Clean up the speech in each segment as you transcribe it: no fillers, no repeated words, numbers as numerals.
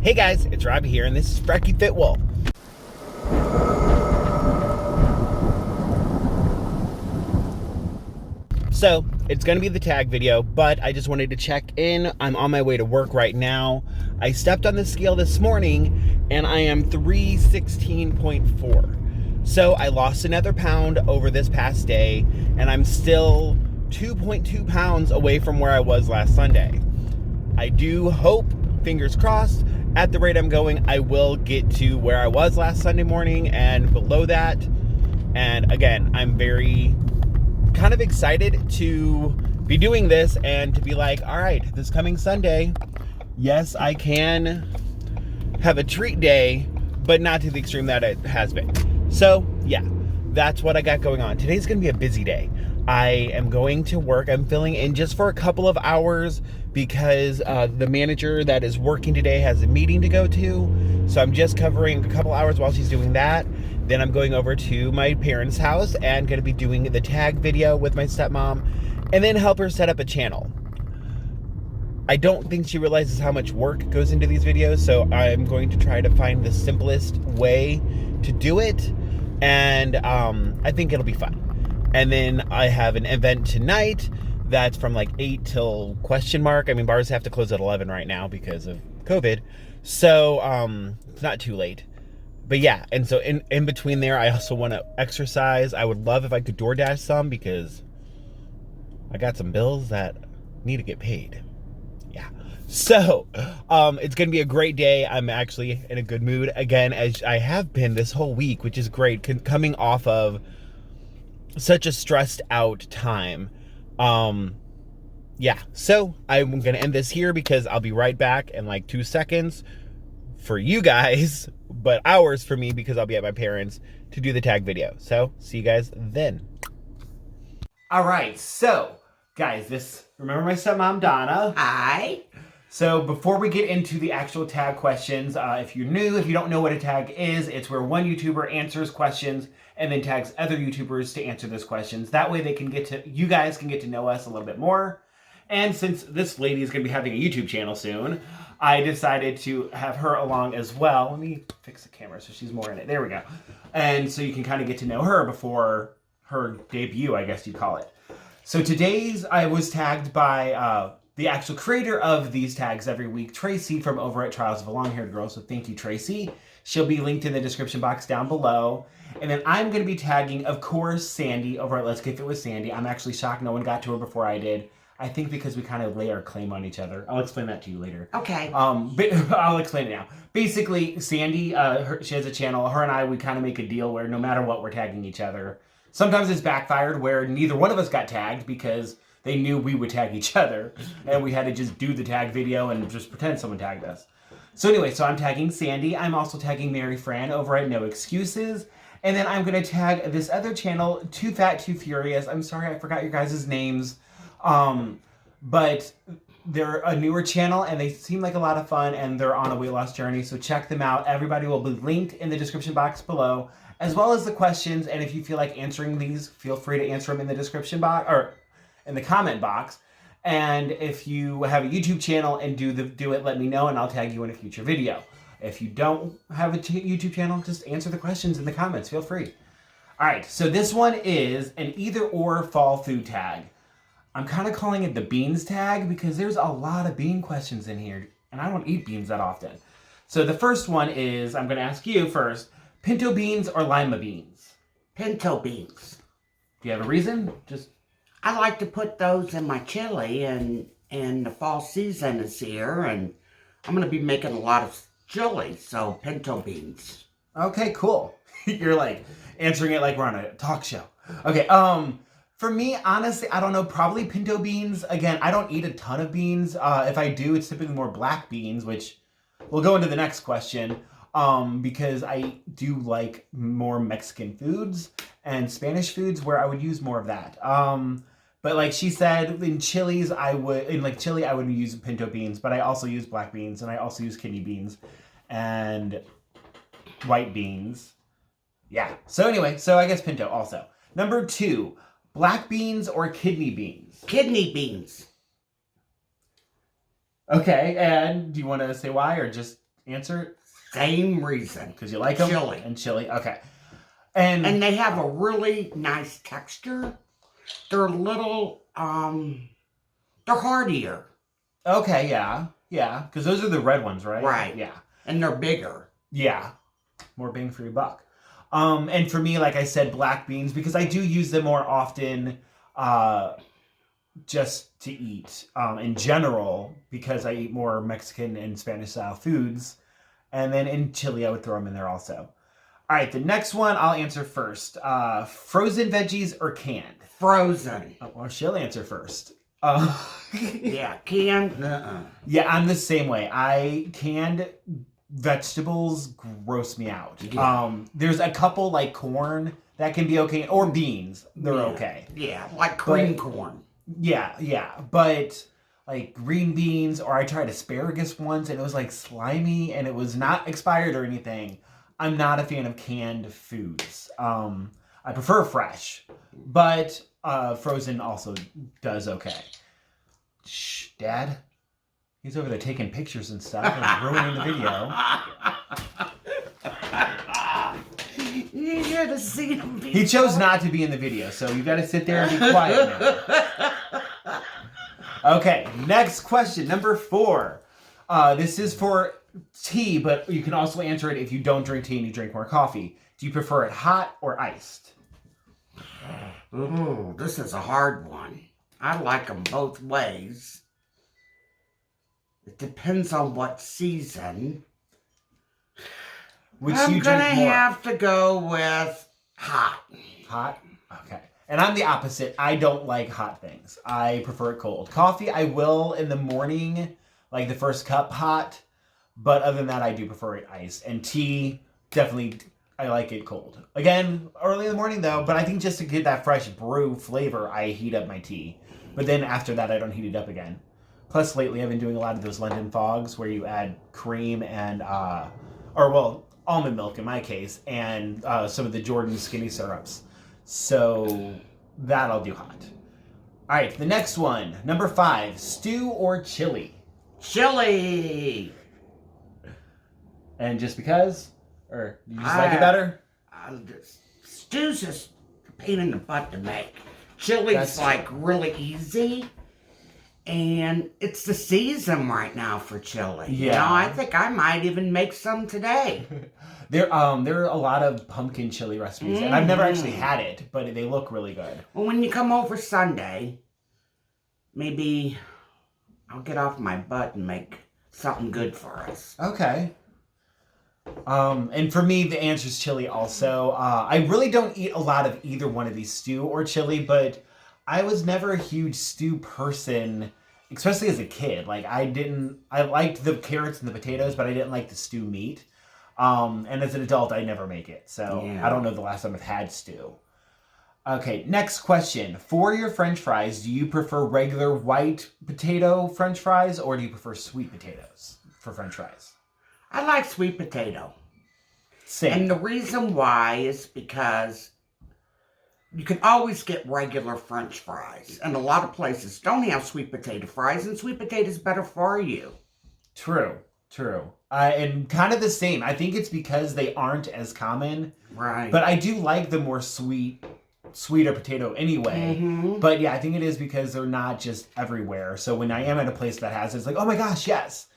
Hey guys, it's Robbie here, and this is FrekiFitWolf. So, it's going to be the tag video, but I just wanted to check in. I'm on my way to work right now. I stepped on the scale this morning, and I am 316.4. So, I lost another pound over this past day, and I'm still 2.2 pounds away from where I was last Sunday. I do hope, fingers crossed, at the rate I'm going, I will get to where I was last Sunday morning and below that. And again, I'm very kind of excited to be doing this and to be like, all right, this coming Sunday, yes, I can have a treat day, but not to the extreme that it has been. So yeah, that's what I got going on. Today's going to be a busy day. I am going to work. I'm filling in just for a couple of hours because the manager that is working today has a meeting to go to. So I'm just covering a couple hours while she's doing that. Then I'm going over to my parents' house and going to be doing the tag video with my stepmom and then help her set up a channel. I don't think she realizes how much work goes into these videos, so I'm going to try to find the simplest way to do it, and I think it'll be fun. And then I have an event tonight that's from like 8 till question mark. I mean, bars have to close at 11 right now because of COVID. So it's not too late. But yeah, and so in between there, I also want to exercise. I would love if I could DoorDash some because I got some bills that need to get paid. Yeah. So it's going to be a great day. I'm actually in a good mood again, as I have been this whole week, which is great. Coming off of such a stressed out time. Yeah, so I'm gonna end this here because I'll be right back in like 2 seconds for you guys, but hours for me because I'll be at my parents to do the tag video. So see you guys then. All right, so guys, remember my stepmom Donna? Hi. So before we get into the actual tag questions, if you're new, if you don't know what a tag is, it's where one YouTuber answers questions and then tags other YouTubers to answer those questions. That way you guys can get to know us a little bit more. And since this lady is going to be having a YouTube channel soon, I decided to have her along as well. Let me fix the camera so she's more in it. There we go. And so you can kind of get to know her before her debut, I guess you'd call it. So I was tagged by the actual creator of these tags every week, Tracy from over at Trials of a Long-Haired Girl. So thank you, Tracy. She'll be linked in the description box down below. And then I'm going to be tagging, of course, Sandy over at Let's Get Fit with Sandy. I'm actually shocked no one got to her before I did. I think because we kind of lay our claim on each other. I'll explain that to you later. Okay. But I'll explain it now. Basically, Sandy, she has a channel. Her and I, we kind of make a deal where no matter what, we're tagging each other. Sometimes it's backfired where neither one of us got tagged because they knew we would tag each other. And we had to just do the tag video and just pretend someone tagged us. So anyway, so I'm tagging Sandy. I'm also tagging Mary Fran over at No Excuses. And then I'm going to tag this other channel, Too Fat, Too Furious. I'm sorry, I forgot your guys' names. But they're a newer channel and they seem like a lot of fun and they're on a weight loss journey. So check them out. Everybody will be linked in the description box below, as well as the questions. And if you feel like answering these, feel free to answer them in the description box or in the comment box. And if you have a YouTube channel and do it, let me know and I'll tag you in a future video. If you don't have a YouTube channel, just answer the questions in the comments. Feel free. All right, so this one is an either or fall food tag. I'm kind of calling it the beans tag because there's a lot of bean questions in here and I don't eat beans that often. So the first one is, I'm going to ask you first, pinto beans or lima beans? Pinto beans. Do you have a reason? I like to put those in my chili and the fall season is here and I'm going to be making a lot of chili, so pinto beans. Okay, cool. You're like answering it like we're on a talk show. Okay, for me, honestly, I don't know, probably pinto beans. Again, I don't eat a ton of beans. If I do, it's typically more black beans, which we'll go into the next question, because I do like more Mexican foods and Spanish foods where I would use more of that. But like she said, in chilies, chili, I would use pinto beans, but I also use black beans and I also use kidney beans and white beans. Yeah. So anyway, so I guess pinto also. Number 2, black beans or kidney beans? Kidney beans. Okay, and do you want to say why or just answer? Same reason. Because you like them? Chili. And chili. Okay. And they have a really nice texture. They're a little, they're heartier. Okay, yeah. Yeah. Because those are the red ones, right? Right. Yeah. And they're bigger. Yeah. More bang for your buck. And for me, like I said, black beans, because I do use them more often just to eat in general, because I eat more Mexican and Spanish style foods. And then in chili, I would throw them in there also. All right, the next one I'll answer first. Frozen veggies or canned? Frozen. Oh, well, she'll answer first. Yeah, canned. Yeah, I'm the same way. Canned vegetables gross me out. Yeah. There's a couple like corn that can be okay, or beans. They're okay. Yeah, like cream corn. Yeah. But like green beans, or I tried asparagus once and it was like slimy and it was not expired or anything. I'm not a fan of canned foods. I prefer fresh, but frozen also does okay. Shh, Dad. He's over there taking pictures and stuff and ruining the video. You should have seen him. He chose not to be in the video, so you got to sit there and be quiet now. Okay, next question, number 4. This is for tea, but you can also answer it if you don't drink tea and you drink more coffee. Do you prefer it hot or iced? Ooh, this is a hard one. I like them both ways. It depends on what season. Which I'm you gonna drink more? have to go with hot. Hot? Okay. And I'm the opposite. I don't like hot things. I prefer it cold. Coffee, I will in the morning, like the first cup hot. But other than that, I do prefer it iced. And tea, definitely, I like it cold. Again, early in the morning though, but I think just to get that fresh brew flavor, I heat up my tea. But then after that, I don't heat it up again. Plus, lately, I've been doing a lot of those London fogs where you add cream and, almond milk in my case, and some of the Jordan skinny syrups. So that I'll do hot. All right, the next one, number 5, stew or chili? Chili. And just because? Or you just like it better? Stew's just a pain in the butt to make. Chili's like really easy. And it's the season right now for chili. Yeah. You know, I think I might even make some today. There are a lot of pumpkin chili recipes, and I've never actually had it, but they look really good. Well, when you come over Sunday, maybe I'll get off my butt and make something good for us. Okay. And for me, the answer is chili also. I really don't eat a lot of either one of these, stew or chili, but I was never a huge stew person, especially as a kid. Like, I liked the carrots and the potatoes, but I didn't like the stew meat. And as an adult, I never make it. So yeah. I don't know the last time I've had stew. Okay, next question. For your French fries, do you prefer regular white potato French fries, or do you prefer sweet potatoes for French fries? I like sweet potato. Same. And the reason why is because you can always get regular French fries. And a lot of places don't have sweet potato fries, and sweet potato is better for you. True. And kind of the same. I think it's because they aren't as common. Right. But I do like the more sweeter potato anyway. Mm-hmm. But yeah, I think it is because they're not just everywhere. So when I am at a place that has it, it's like, oh my gosh, yes.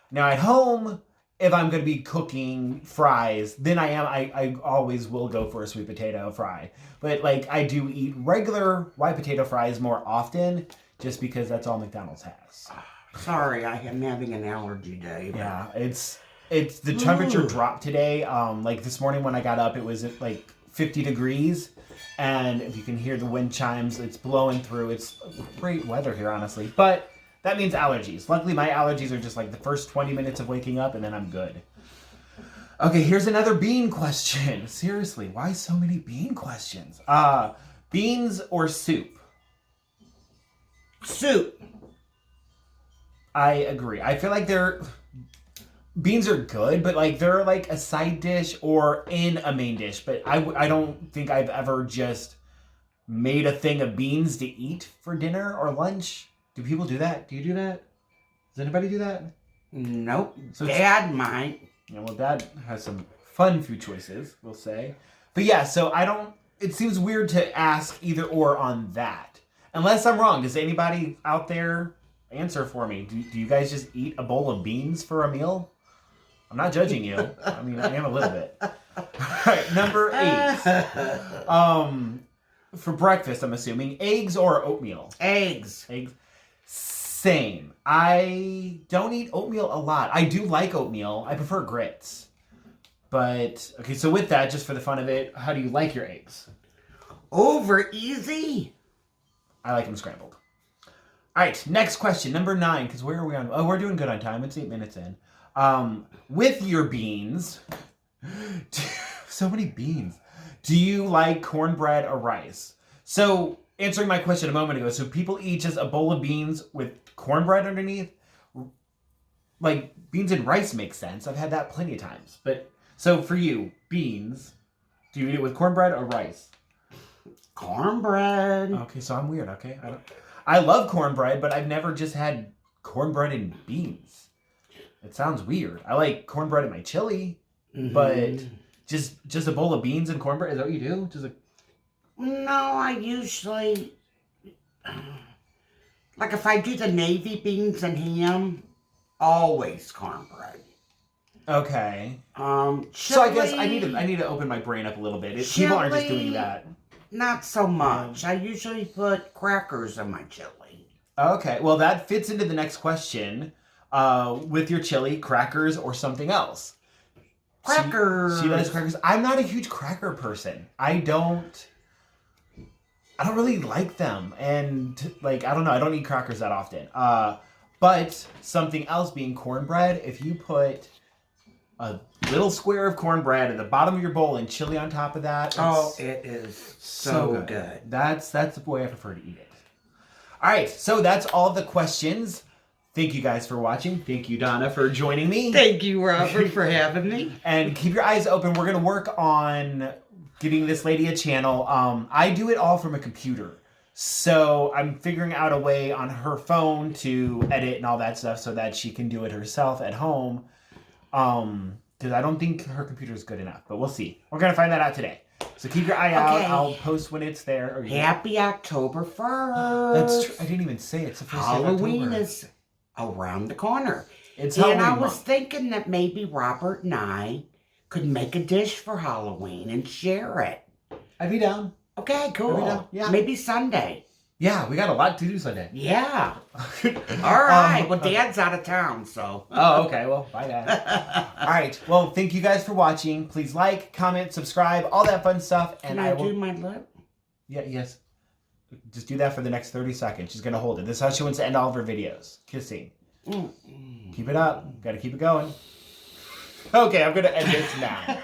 Now at home, if I'm going to be cooking fries, then I always will go for a sweet potato fry. But like, I do eat regular white potato fries more often just because that's all McDonald's has. Sorry, I am having an allergy day. But... yeah, it's the temperature dropped today. Like this morning when I got up, it was at like 50 degrees. And if you can hear the wind chimes, it's blowing through. It's great weather here, honestly. But that means allergies. Luckily, my allergies are just like the first 20 minutes of waking up, and then I'm good. Okay, here's another bean question. Seriously, why so many bean questions? Beans or soup? Soup. I agree. I feel like beans are good, but like they're like a side dish or in a main dish. But I don't think I've ever just made a thing of beans to eat for dinner or lunch. Do people do that? Do you do that? Does anybody do that? Nope. So Dad might. Yeah, well, Dad has some fun food choices, we'll say. But yeah, so it seems weird to ask either or on that. Unless I'm wrong. Does anybody out there answer for me? Do you guys just eat a bowl of beans for a meal? I'm not judging you. I mean, I am a little bit. All right, number 8. For breakfast, I'm assuming. Eggs or oatmeal? Eggs. Eggs. Same. I don't eat oatmeal a lot. I do like oatmeal. I prefer grits. But, okay, so with that, just for the fun of it, how do you like your eggs? Over easy. I like them scrambled. All right, next question, number 9, because where are we on? Oh, we're doing good on time. It's 8 minutes in. With your beans, so many beans. Do you like cornbread or rice? So, answering my question a moment ago, so people eat just a bowl of beans with cornbread underneath? Like, beans and rice makes sense. I've had that plenty of times. But, so for you, beans, do you eat it with cornbread or rice? Cornbread. Okay, so I'm weird, okay? I love cornbread, but I've never just had cornbread and beans. It sounds weird. I like cornbread in my chili, but just a bowl of beans and cornbread, is that what you do? No, I usually, like if I do the navy beans and ham, always cornbread. Okay. Chili, So I guess I need to open my brain up a little bit. People aren't just doing that. Not so much. I usually put crackers in my chili. Okay, well that fits into the next question. With your chili, crackers or something else? Crackers. She likes crackers. I'm not a huge cracker person. I don't really like them, and like I don't know. I don't eat crackers that often. But something else being cornbread. If you put a little square of cornbread at the bottom of your bowl and chili on top of that, it is so good. That's the way I prefer to eat it. All right, so that's all the questions. Thank you guys for watching. Thank you, Donna, for joining me. Thank you, Robert, for having me. And keep your eyes open. We're going to work on getting this lady a channel. I do it all from a computer. So I'm figuring out a way on her phone to edit and all that stuff so that she can do it herself at home. Because I don't think her computer is good enough. But we'll see. We're going to find that out today. So keep your eye out. I'll post when it's there. Happy October 1st. That's true. I didn't even say it. It's the first Halloween day of October. is around the corner. It's and Halloween I was month. thinking that maybe Robert and I could make a dish for Halloween and share it. I'd be down. Okay, cool. Yeah. Maybe Sunday. Yeah, we got a lot to do Sunday. Yeah. All right. Well, Dad's out of town, so. Oh, okay. Well, bye, Dad. All right. Well, thank you guys for watching. Please like, comment, subscribe, all that fun stuff. And Can I do my lip? Yeah, yes. Just do that for the next 30 seconds. She's going to hold it. This is how she wants to end all of her videos. Kissing. Keep it up. Got to keep it going. Okay, I'm going to end this now.